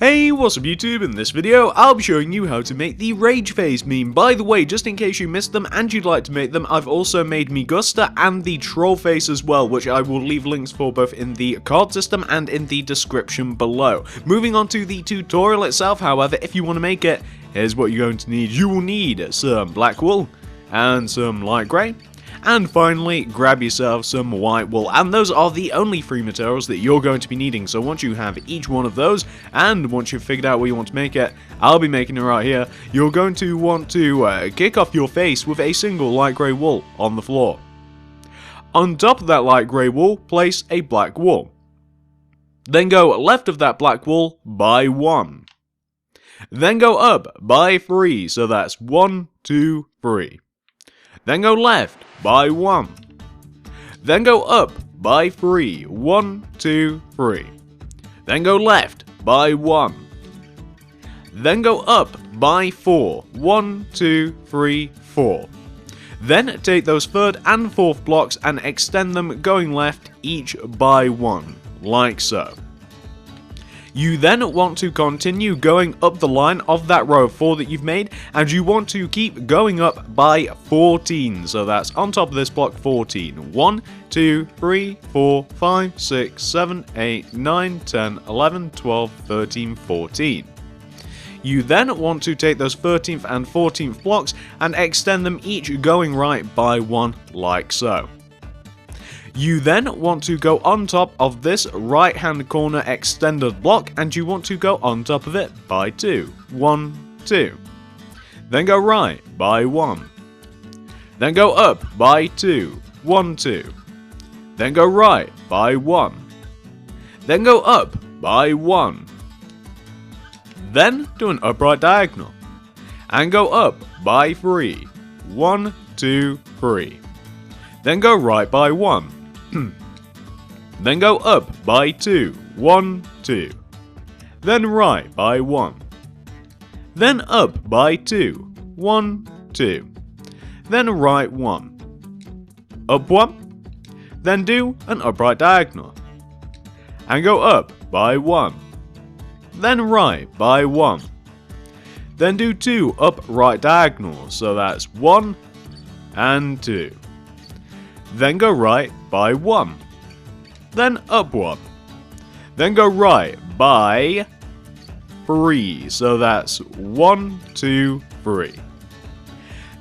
Hey, what's up YouTube? In this video, I'll be showing you how to make the Rage Face meme. By the way, just in case you missed them and you'd like to make them, I've also made Migusta and the Troll Face as well, which I will leave links for both in the card system and in the description below. Moving on to the tutorial itself, however, if you want to make it, here's what you're going to need. You will need some black wool and some light grey. And finally, grab yourself some white wool, and those are the only three materials that you're going to be needing. So once you have each one of those, and once you've figured out where you want to make it, I'll be making it right here, you're going to want to kick off your face with a single light grey wool on the floor. On top of that light grey wool, place a black wool. Then go left of that black wool by 1. Then go up by 3, so that's 1, 2, 3. Then go left by 1. Then go up by 3. 1, 2, 3. Then go left by 1. Then go up by 4. 1, 2, 3, 4. Then take those third and fourth blocks and extend them going left each by 1, like so. You then want to continue going up the line of that row of 4 that you've made, and you want to keep going up by 14, so that's on top of this block 14. 1, 2, 3, 4, 5, 6, 7, 8, 9, 10, 11, 12, 13, 14. You then want to take those 13th and 14th blocks and extend them each going right by 1, like so. You then want to go on top of this right hand corner extended block, and you want to go on top of it by 2. 1, 2. Then go right by 1. Then go up by 2. 1, 2. Then go right by 1. Then go up by 1. Then do an upright diagonal. And go up by 3. 1, 2, 3. Then go right by 1. Then go up by 2. 1, 2. Then right by 1. Then up by 2. 1, 2. Then right 1. Up 1. Then do an upright diagonal. And go up by 1. Then right by 1. Then do 2 upright diagonals, so that's 1 and 2. Then go right by 1. Then up 1. Then go right by 3, so that's 1, 2, 3.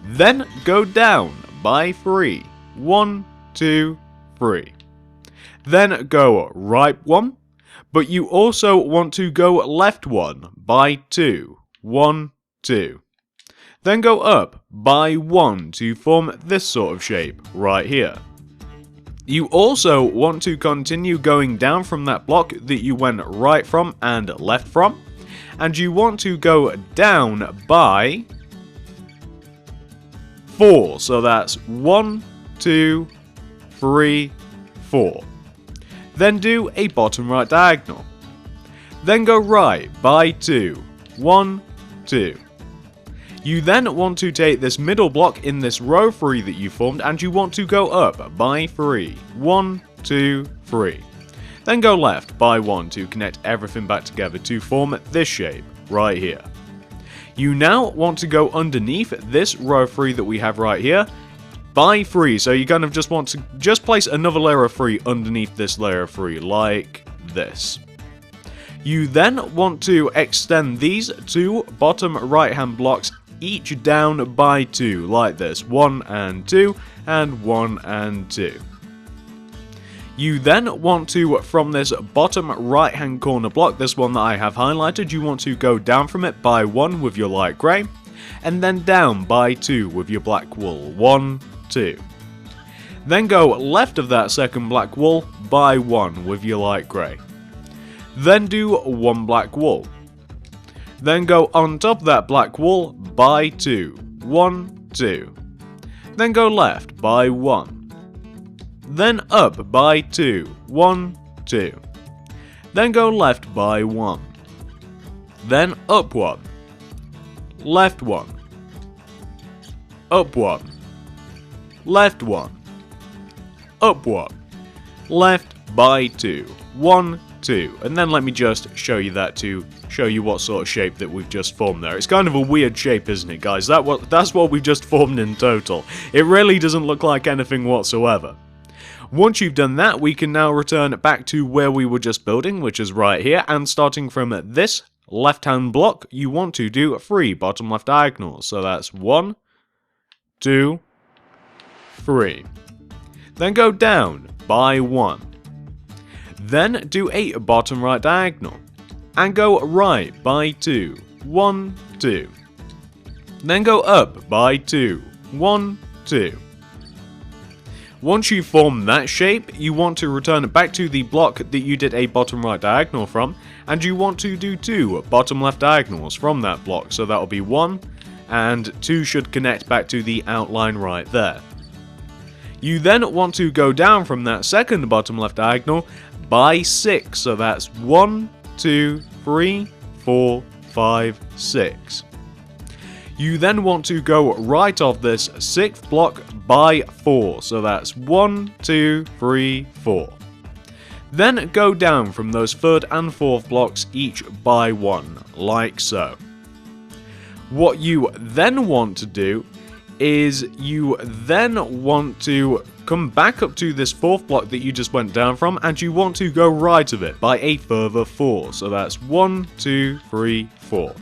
Then go down by 3. 1, 2, 3. Then go right 1, but you also want to go left 1 by 2. 1, 2. Then go up by 1 to form this sort of shape right here. You also want to continue going down from that block that you went right from and left from, and you want to go down by 4, so that's 1, 2, 3, 4. Then do a bottom right diagonal. Then go right by 2. 1, 2. You then want to take this middle block in this row 3 that you formed, and you want to go up by 3. 1, 2, 3. Then go left by 1 to connect everything back together to form this shape right here. You now want to go underneath this row 3 that we have right here by 3, so you kind of just want to just place another layer of 3 underneath this layer of 3 like this. You then want to extend these two bottom right hand blocks each down by 2 like this. 1 and 2 and 1 and 2. You then want to, from this bottom right hand corner block, this one that I have highlighted, you want to go down from it by 1 with your light grey, and then down by 2 with your black wool. 1, 2. Then go left of that second black wool by 1 with your light grey. Then do 1 black wool. Then go on top of that black wool by 2. 1, 2. Then go left by 1. Then up by 2. 1, 2. Then go left by 1. Then up 1. Left 1. Up 1. Left 1. Up 1. Left by 2. 1, 2. And then let me just show you that to show you what sort of shape that we've just formed there. It's kind of a weird shape, isn't it, guys? That's what we've just formed in total. It really doesn't look like anything whatsoever. Once you've done that, we can now return back to where we were just building, which is right here, and starting from this left-hand block, you want to do 3 bottom left diagonals. So that's 1, 2, 3. Then go down by 1. Then do a bottom right diagonal, and go right by 2, 1, 2. Then go up by 2, 1, 2. Once you form that shape, you want to return back to the block that you did a bottom right diagonal from, and you want to do 2 bottom left diagonals from that block, so that'll be 1, and 2 should connect back to the outline right there. You then want to go down from that second bottom left diagonal by 6, so that's 1, 2, 3, 4, 5, 6. You then want to go right off this 6th block by 4, so that's 1, 2, 3, 4. Then go down from those 3rd and 4th blocks each by 1, like so. What you then want to do is you then want to come back up to this 4th block that you just went down from, and you want to go right of it by a further 4, so that's 1, 2, 3, 4.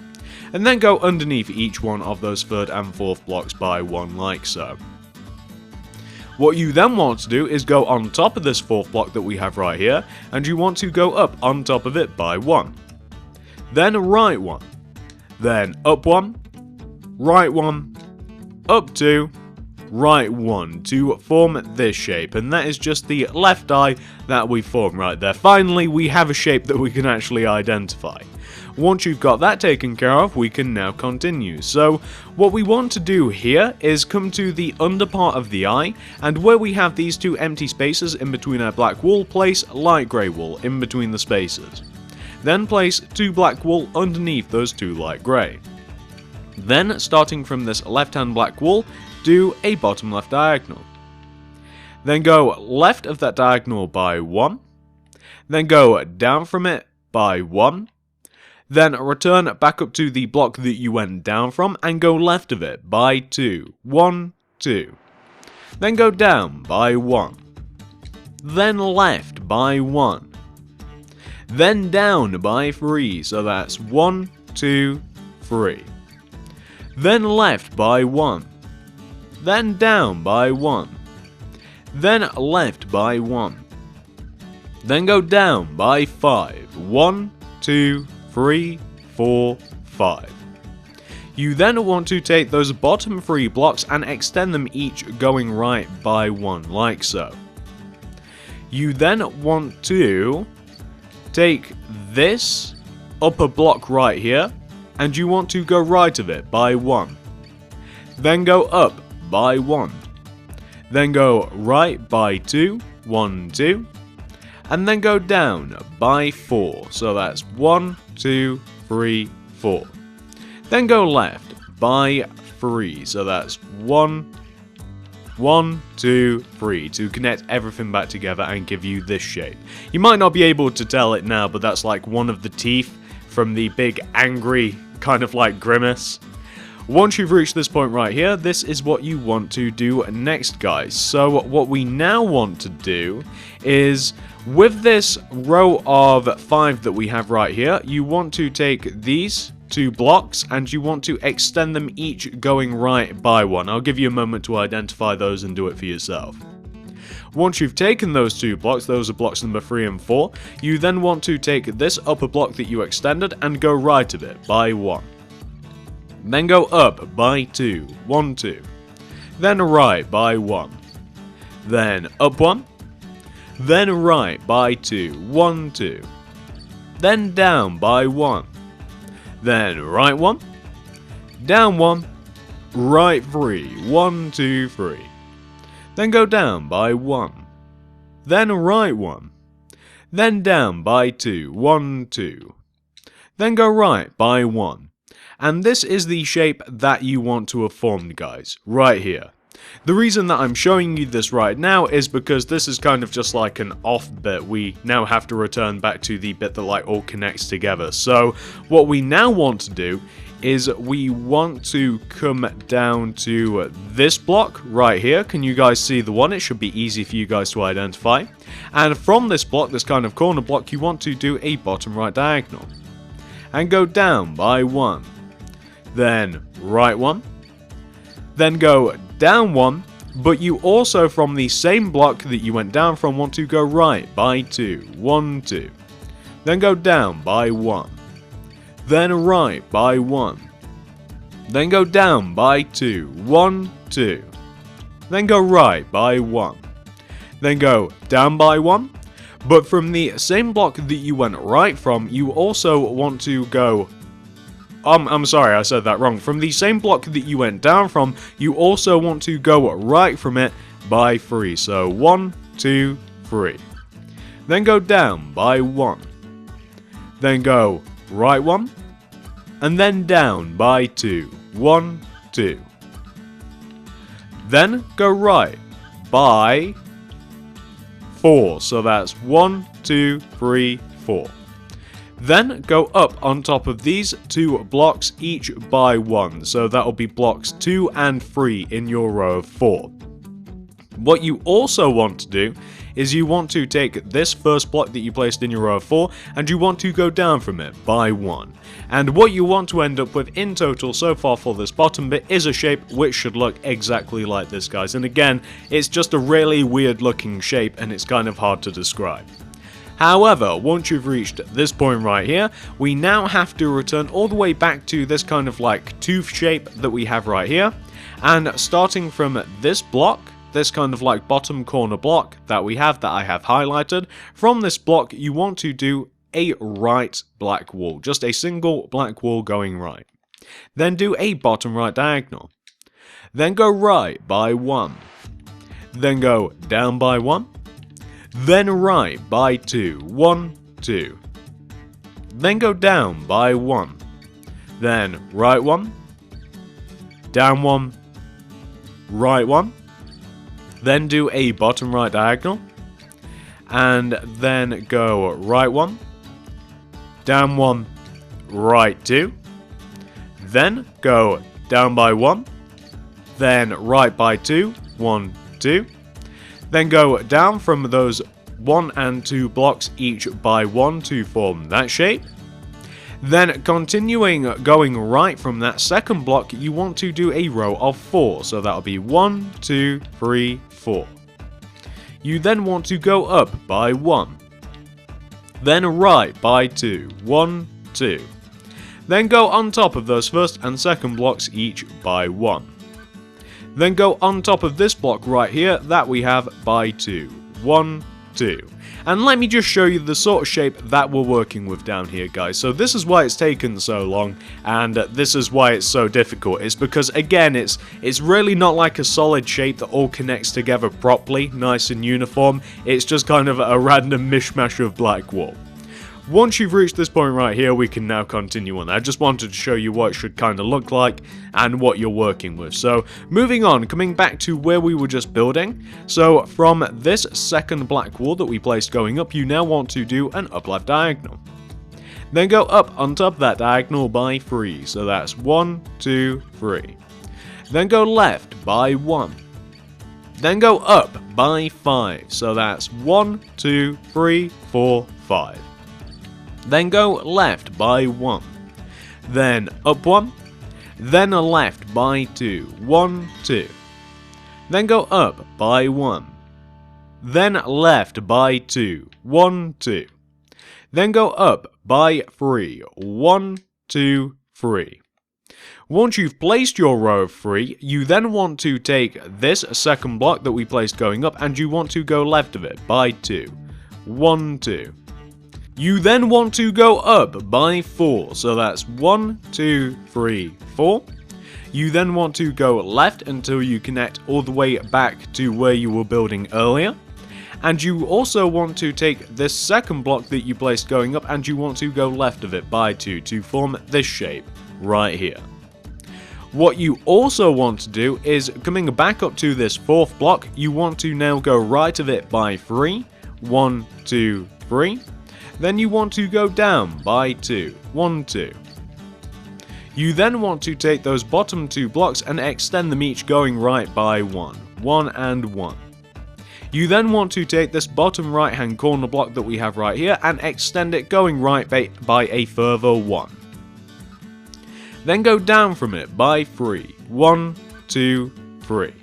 And then go underneath each one of those 3rd and 4th blocks by 1, like so. What you then want to do is go on top of this 4th block that we have right here, and you want to go up on top of it by 1. Then right 1. Then up 1, right 1, up 2, right 1 to form this shape, and that is just the left eye that we formed right there. Finally, we have a shape that we can actually identify. Once you've got that taken care of, we can now continue. So what we want to do here is come to the under part of the eye, and where we have these 2 empty spaces in between our black wool, place light grey wool in between the spaces. Then place 2 black wool underneath those 2 light grey. Then, starting from this left-hand black wool, do a bottom left diagonal. Then go left of that diagonal by 1. Then go down from it by 1. Then return back up to the block that you went down from and go left of it by 2. 1, 2. Then go down by 1. Then left by 1. Then down by 3, so that's 1, 2, 3. Then left by 1. Then down by 1. Then left by 1. Then go down by 5. 1, 2, 3, 4, 5. You then want to take those bottom 3 blocks and extend them each going right by 1, like so. You then want to take this upper block right here, and you want to go right of it by 1. Then go up by 1. Then go right by 2, 1, 2. And then go down by 4, so that's 1, 2, 3, 4. Then go left by 3, so that's 1, 2, 3 to connect everything back together and give you this shape. You might not be able to tell it now, but that's like one of the teeth from the big angry kind of like grimace. Once you've reached this point right here, this is what you want to do next, guys. So what we now want to do is, with this row of 5 that we have right here, you want to take these 2 blocks and you want to extend them each going right by 1. I'll give you a moment to identify those and do it for yourself. Once you've taken those 2 blocks, those are blocks number 3 and 4, you then want to take this upper block that you extended and go right of it by 1. Then go up by 2, 1, 2. Then right by 1. Then up 1. Then right by 2, 1, 2. Then down by 1. Then right 1. Down 1. Right 3, 1, 2, 3. Then go down by 1. Then right 1. Then down by 2, 1, 2. Then go right by 1. And this is the shape that you want to have formed, guys, right here. The reason that I'm showing you this right now is because this is kind of just like an off bit. We now have to return back to the bit that like all connects together. So what we now want to do is we want to come down to this block right here. Can you guys see the one? It should be easy for you guys to identify. And from this block, this kind of corner block, you want to do a bottom right diagonal. And go down by 1. Then right 1. Then go down 1. But you also, from the same block that you went down from, want to go right by 2. 1, 2. Then go down by 1. Then right by 1. Then go down by 2. 1, 2. Then go right by 1. Then go down by 1. But from the same block that you went right from, you also want to go... I'm sorry, I said that wrong. From the same block that you went down from, you also want to go right from it by 3. So 1, 2, 3. Then go down by 1. Then go right 1. And then down by 2. 1, 2. Then go right by 4. So that's 1, 2, 3, 4. Then go up on top of these 2 blocks each by 1. So that'll be blocks 2 and 3 in your row of 4. What you also want to do is you want to take this first block that you placed in your row of 4 and you want to go down from it by 1. And what you want to end up with in total so far for this bottom bit is a shape which should look exactly like this, guys. And again, it's just a really weird looking shape and it's kind of hard to describe. However, once you've reached this point right here, we now have to return all the way back to this kind of like tooth shape that we have right here. And starting from this block, this kind of like bottom corner block that we have that I have highlighted, from this block you want to do a right black wall, just a single black wall going right. Then do a bottom right diagonal. Then go right by 1. Then go down by 1. Then right by 2. 1, 2. Then go down by 1. Then right 1. Down 1. Right 1. Then do a bottom right diagonal. And then go right 1. Down 1. Right 2. Then go down by 1. Then right by 2. 1, 2. Then go down from those 1 and 2 blocks each by 1 to form that shape. Then continuing going right from that second block, you want to do a row of 4. So that'll be 1, 2, 3, 4. You then want to go up by 1. Then right by 2. 1, 2. Then go on top of those first and second blocks each by 1. Then go on top of this block right here that we have by 2. 1, 2. And let me just show you the sort of shape that we're working with down here, guys. So this is why it's taken so long, and this is why it's so difficult. It's because, again, it's really not like a solid shape that all connects together properly, nice and uniform. It's just kind of a random mishmash of black wall. Once you've reached this point right here, we can now continue on. I just wanted to show you what it should kind of look like and what you're working with. So moving on, coming back to where we were just building. So from this second black wall that we placed going up, you now want to do an up left diagonal. Then go up on top of that diagonal by 3. So that's 1, 2, 3. Then go left by 1. Then go up by 5. So that's 1, 2, 3, 4, 5. Then go left by 1. Then up 1. Then left by 2. 1, 2. Then go up by 1. Then left by 2. 1, 2. Then go up by 3. 1, 2, 3. Once you've placed your row of 3, you then want to take this second block that we placed going up and you want to go left of it by 2. 1, 2. You then want to go up by 4, so that's 1, 2, 3, 4. You then want to go left until you connect all the way back to where you were building earlier. And you also want to take this second block that you placed going up and you want to go left of it by 2 to form this shape right here. What you also want to do is, coming back up to this fourth block, you want to now go right of it by 3. 1, 2, 3. Then you want to go down by 2. 1, 2. You then want to take those bottom 2 blocks and extend them each going right by 1. 1 and 1. You then want to take this bottom right hand corner block that we have right here and extend it going right by a further 1. Then go down from it by 3. 1, 2, 3.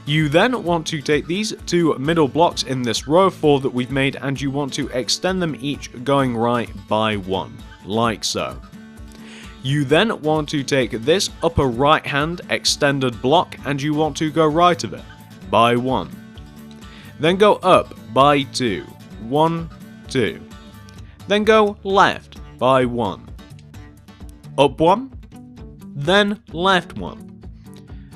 You then want to take these 2 middle blocks in this row of 4 that we've made and you want to extend them each going right by 1, like so. You then want to take this upper right hand extended block and you want to go right of it by 1. Then go up by 2. 1, 2. Then go left by 1. Up 1. Then left 1.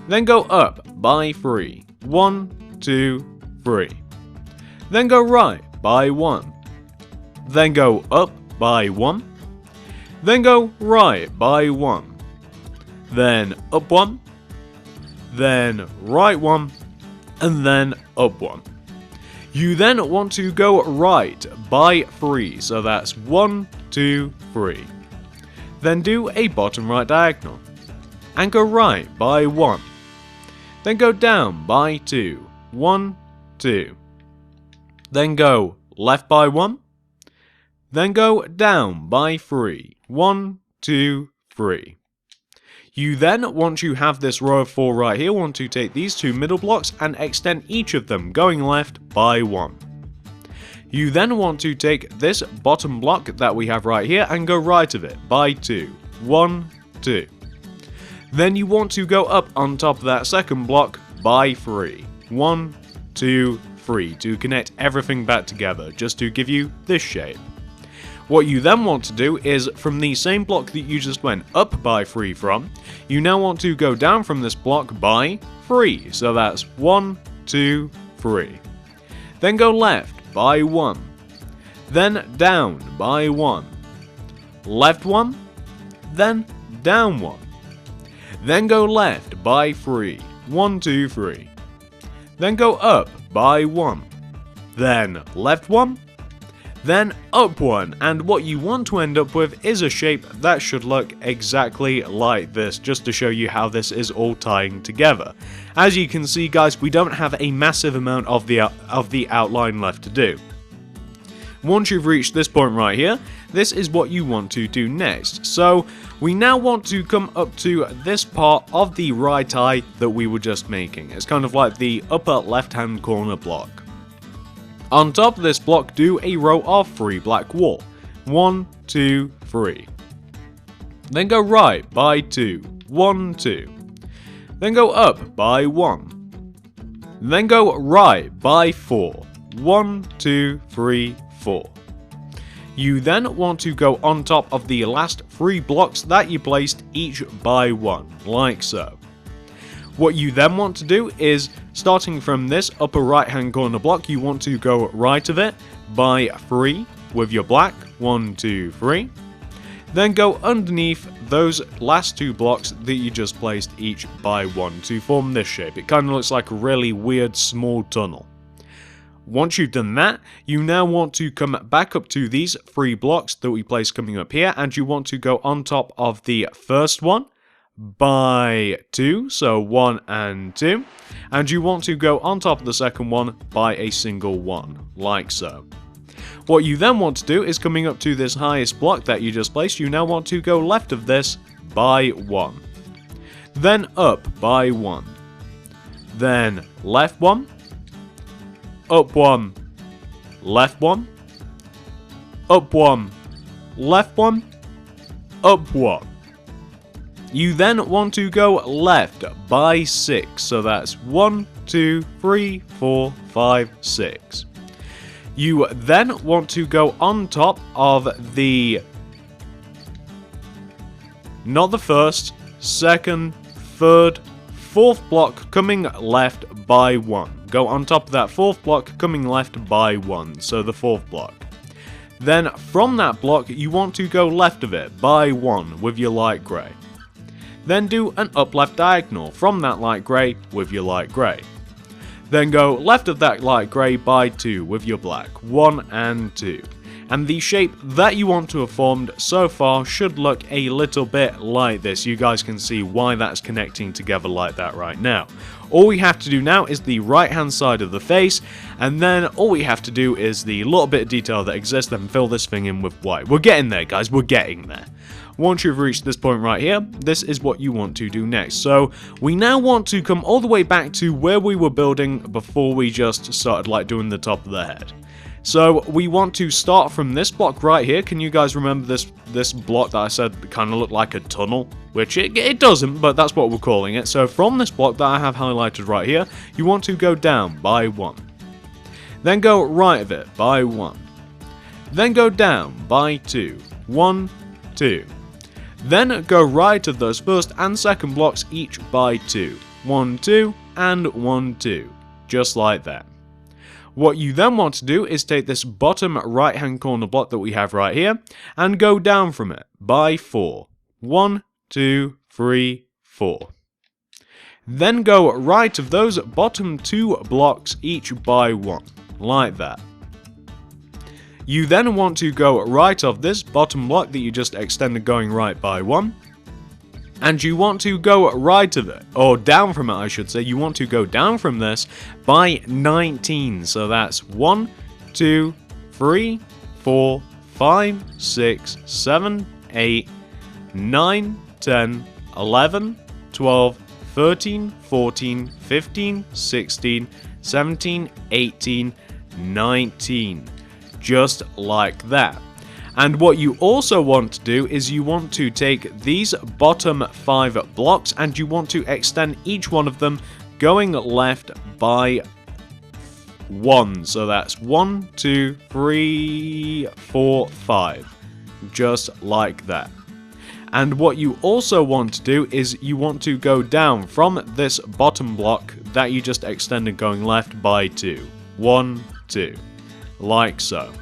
Then go up by 3. 1, 2, 3. Then go right by 1. Then go up by 1. Then go right by 1. Then up 1. Then right 1. And then up 1. You then want to go right by 3, so that's 1, 2, 3. Then do a bottom right diagonal. And go right by 1. Then go down by 2. 1, 2. Then go left by 1. Then go down by 3. 1, 2, 3. You then, once you have this row of 4 right here, want to take these 2 middle blocks and extend each of them going left by 1. You then want to take this bottom block that we have right here and go right of it by 2. 1, 2. Then you want to go up on top of that second block by 3. 1, 2, 3 to connect everything back together, just to give you this shape. What you then want to do is, from the same block that you just went up by 3 from, you now want to go down from this block by 3. So that's 1, 2, 3. Then go left by 1. Then down by 1. Left 1. Then down 1. Then go left by 3. 1, 2, 3. Then go up by 1. Then left 1. Then up 1, and what you want to end up with is a shape that should look exactly like this, just to show you how this is all tying together. As you can see guys, we don't have a massive amount of the outline left to do. Once you've reached this point right here, this is what you want to do next. So we now want to come up to this part of the right eye that we were just making. It's kind of like the upper left hand corner block. On top of this block, do a row of 3 black wool. 1, 2, 3. Then go right by 2. 1, 2. Then go up by 1. Then go right by 4. 1, 2, 3, 4. You then want to go on top of the last 3 blocks that you placed each by 1, like so. What you then want to do is, starting from this upper right hand corner block, you want to go right of it by 3 with your black. 1, 2, 3. Then go underneath those last 2 blocks that you just placed each by 1 to form this shape. It kind of looks like a really weird small tunnel. Once you've done that, you now want to come back up to these 3 blocks that we placed coming up here, and you want to go on top of the first one by 2, so 1 and 2, and you want to go on top of the second one by a single 1, like so. What you then want to do is, coming up to this highest block that you just placed, you now want to go left of this by 1, then up by 1, then left 1, up 1, left 1, up 1, left 1, up 1. You then want to go left by 6, so that's 1, 2, 3, 4, 5, 6. You then want to go on top of the, not the first, second, third, fourth block coming left by 1. Go on top of that 4th block coming left by 1, so the 4th block. Then from that block you want to go left of it by 1 with your light grey. Then do an up left diagonal from that light grey with your light grey. Then go left of that light grey by 2 with your black, 1 and 2. And the shape that you want to have formed so far should look a little bit like this. You guys can see why that's connecting together like that right now. All we have to do now is the right hand side of the face, and then all we have to do is the little bit of detail that exists and fill this thing in with white. We're getting there, guys, we're getting there. Once you've reached this point right here, this is what you want to do next. So we now want to come all the way back to where we were building before we just started like doing the top of the head. So we want to start from this block right here. Can you guys remember this block that I said kind of looked like a tunnel? Which it doesn't, but that's what we're calling it. So from this block that I have highlighted right here, you want to go down by 1. Then go right of it by 1. Then go down by 2. 1, 2. Then go right of those first and second blocks each by 2. 1, 2, and 1, 2. Just like that. What you then want to do is take this bottom right hand corner block that we have right here and go down from it by 4. 1, 2, 3, 4. Then go right of those bottom 2 blocks each by 1, like that. You then want to go right of this bottom block that you just extended going right by 1. And you want to go right of it, or down from it I should say, you want to go down from this by 19. So that's 1, 2, 3, 4, 5, 6, 7, 8, 9, 10, 11, 12, 13, 14, 15, 16, 17, 18, 19. Just like that. And what you also want to do is you want to take these bottom 5 blocks and you want to extend each one of them going left by 1. So that's 1, 2, 3, 4, 5. Just like that. And what you also want to do is you want to go down from this bottom block that you just extended going left by 2. 1, 2. Like so.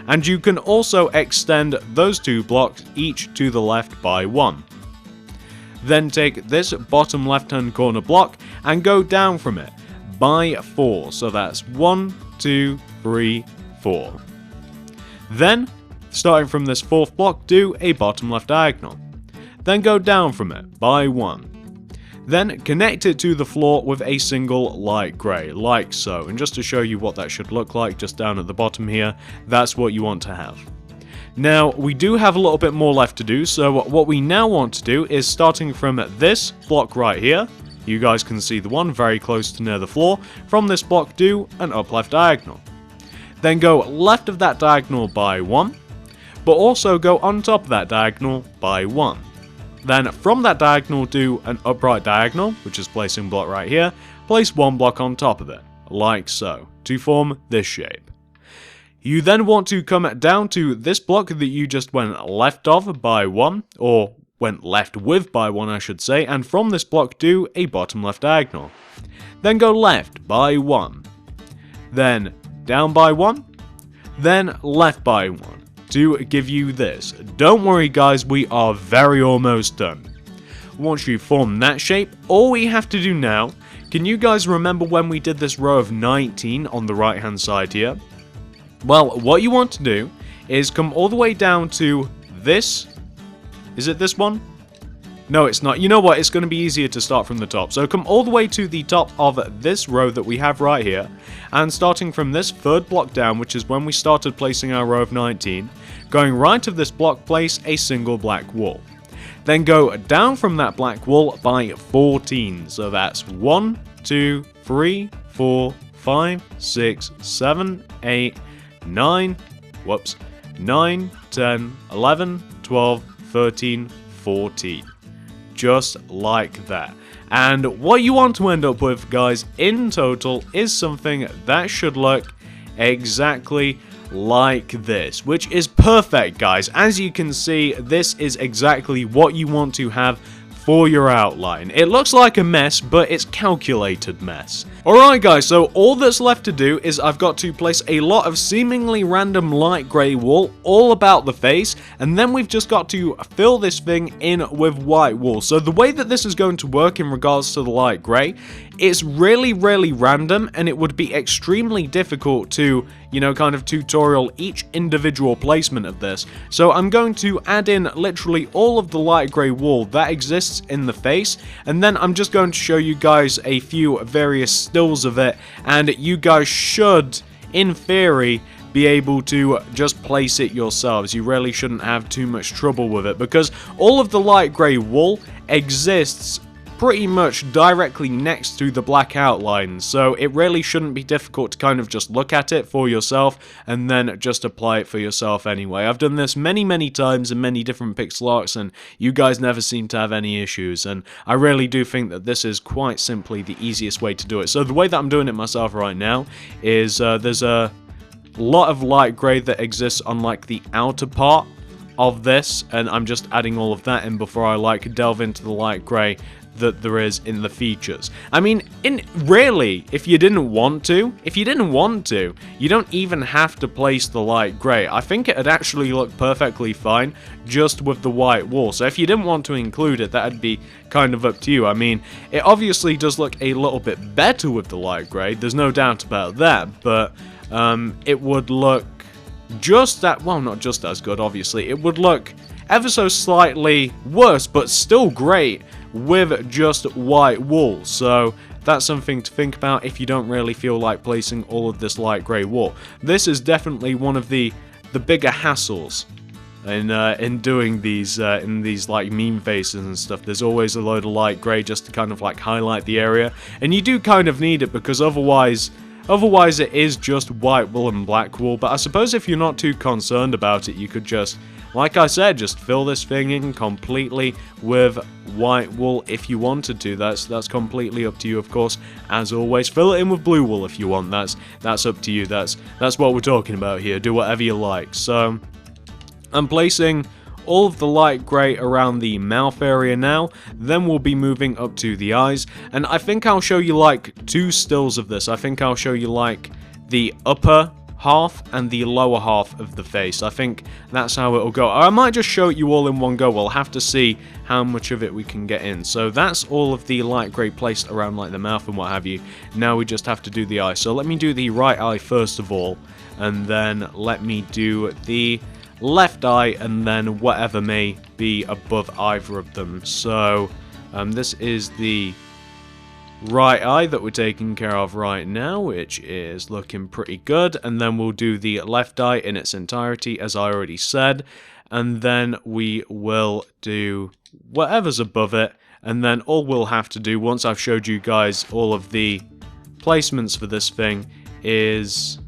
And you can also extend those 2 blocks each to the left by 1. Then take this bottom left hand corner block and go down from it by 4. So that's 1, 2, 3, 4. Then, starting from this 4th block, do a bottom left diagonal. Then go down from it by 1. Then connect it to the floor with a single light grey, like so. And just to show you what that should look like, just down at the bottom here, that's what you want to have. Now, we do have a little bit more left to do, so what we now want to do is starting from this block right here, you guys can see the one very close to near the floor, from this block do an up left diagonal. Then go left of that diagonal by 1, but also go on top of that diagonal by 1. Then from that diagonal do an upright diagonal, which is placing block right here, place 1 block on top of it, like so, to form this shape. You then want to come down to this block that you just went left of by 1, or went left with by 1 I should say, and from this block do a bottom left diagonal. Then go left by 1, then down by 1, then left by 1. To give you this. Don't worry guys, we are very almost done. Once you form that shape, all we have to do now, can you guys remember when we did this row of 19 on the right hand side here? Well, what you want to do is come all the way down to this. Is it this one? No, it's not. You know what? It's going to be easier to start from the top. So come all the way to the top of this row that we have right here. And starting from this 3rd block down, which is when we started placing our row of 19, going right of this block, place a single black wall. Then go down from that black wall by 14. So that's 1, 2, 3, 4, 5, 6, 7, 8, 9, 9, 10, 11, 12, 13, 14. Just like that. And what you want to end up with, guys, in total is something that should look exactly like this, which is perfect, guys. As you can see, this is exactly what you want to have for your outline. It looks like a mess, but it's calculated mess. Alright guys, so all that's left to do is I've got to place a lot of seemingly random light grey wool all about the face, and then we've just got to fill this thing in with white wool. So the way that this is going to work in regards to the light grey, it's really random, and it would be extremely difficult to, you know, kind of tutorial each individual placement of this. So I'm going to add in literally all of the light grey wool that exists in the face, and then I'm just going to show you guys a few various stills of it, and you guys should, in theory, be able to just place it yourselves. You really shouldn't have too much trouble with it, because all of the light grey wool exists pretty much directly next to the black outline, so it really shouldn't be difficult to kind of just look at it for yourself and then just apply it for yourself anyway. I've done this many times in many different pixel arts, and you guys never seem to have any issues, and I really do think that this is quite simply the easiest way to do it. So the way that I'm doing it myself right now is there's a lot of light grey that exists on like the outer part of this, and I'm just adding all of that in before I like delve into the light grey that there is in the features. I mean, really, if you didn't want to, you don't even have to place the light grey. I think it'd actually look perfectly fine just with the white wool. So if you didn't want to include it, that'd be kind of up to you. I mean, it obviously does look a little bit better with the light grey, there's no doubt about that, but it would look just that, well, not just as good, obviously. It would look ever so slightly worse, but still great with just white wool. So that's something to think about if you don't really feel like placing all of this light grey wool. This is definitely one of the bigger hassles in doing these in these like meme faces and stuff. There's always a load of light grey just to kind of like highlight the area, and you do kind of need it, because otherwise it is just white wool and black wool. But I suppose if you're not too concerned about it, you could just, like I said, just fill this thing in completely with white wool if you wanted to. That's completely up to you, of course. As always, fill it in with blue wool if you want. That's up to you. That's what we're talking about here. Do whatever you like. So I'm placing all of the light grey around the mouth area now, then we'll be moving up to the eyes, and I think I'll show you like two stills of this. I think I'll show you like the upper half and the lower half of the face. I think that's how it'll go. I might just show it you all in one go. We'll have to see how much of it we can get in. So that's all of the light grey placed around like the mouth and what have you. Now we just have to do the eye. So let me do the right eye first of all, and then let me do the left eye, and then whatever may be above either of them. So this is the right eye that we're taking care of right now, which is looking pretty good, and then we'll do the left eye in its entirety, as I already said, and then we will do whatever's above it, and then all we'll have to do once I've showed you guys all of the placements for this thing is...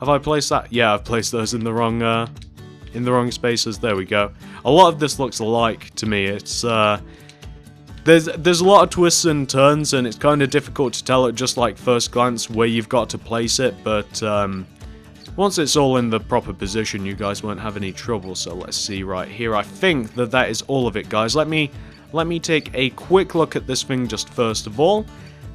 Have I placed that? Yeah, I've placed those in the wrong spaces. There we go. A lot of this looks alike to me. It's there's a lot of twists and turns, and it's kind of difficult to tell at just like first glance where you've got to place it. But once it's all in the proper position, you guys won't have any trouble. So let's see right here. I think that is all of it, guys. Let me take a quick look at this thing just first of all,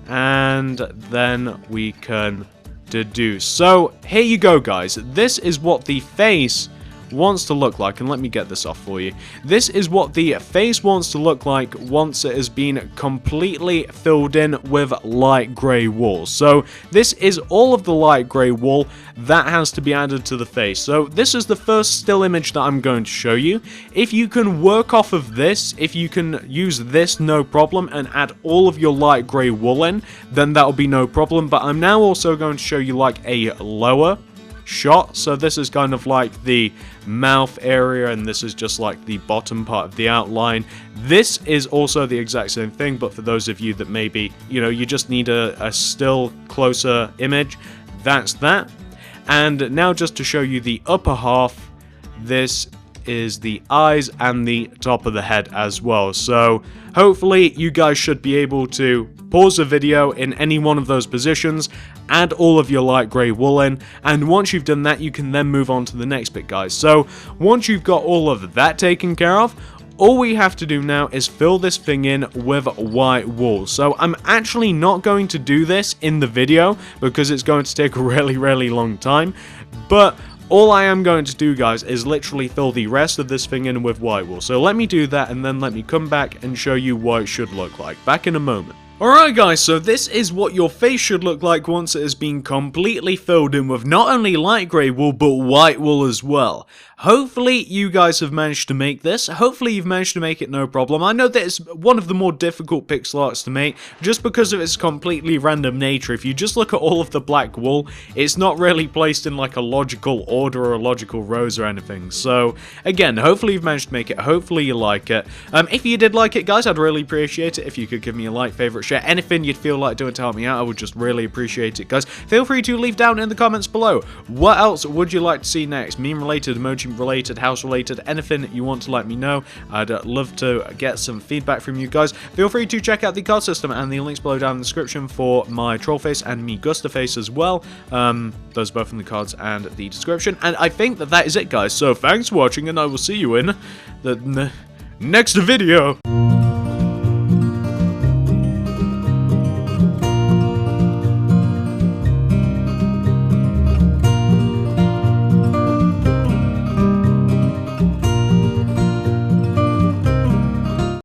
and then we can deduce. So here you go, guys. This is what the face wants to look like, and let me get this off for you. This is what the face wants to look like once it has been completely filled in with light grey wool. So this is all of the light grey wool that has to be added to the face. So this is the first still image that I'm going to show you. If you can work off of this, if you can use this, no problem, and add all of your light grey wool in, then that'll be no problem. But I'm now also going to show you like a lower shot. So this is kind of like the mouth area, and this is just like the bottom part of the outline. This is also the exact same thing, but for those of you that maybe, you know, you just need a still closer image, that's that. And now just to show you the upper half, this is the eyes and the top of the head as well. So hopefully you guys should be able to pause the video in any one of those positions, add all of your light grey wool in, and once you've done that, you can then move on to the next bit, guys. So once you've got all of that taken care of, all we have to do now is fill this thing in with white wool. So I'm actually not going to do this in the video because it's going to take a really long time, but all I am going to do, guys, is literally fill the rest of this thing in with white wool. So let me do that, and then let me come back and show you what it should look like. Back in a moment. Alright guys, so this is what your face should look like once it has been completely filled in with not only light grey wool, but white wool as well. Hopefully you guys have managed to make this. Hopefully you've managed to make it no problem. I know that it's one of the more difficult pixel arts to make just because of its completely random nature. If you just look at all of the black wool, it's not really placed in like a logical order or logical rows or anything. So again, hopefully you've managed to make it. Hopefully you like it. If you did like it, guys, I'd really appreciate it if you could give me a like, favorite, share, anything you'd feel like doing to help me out. I would just really appreciate it, guys. Feel free to leave down in the comments below. What else would you like to see next? Meme related, emoji related, house related, anything you want to let me know. I'd love to get some feedback from you guys. Feel free to check out the card system and the links below down in the description for my troll face and me Gusta face as well. Those are both in the cards and the description. And I think that is it, guys. So thanks for watching, and I will see you in the next video.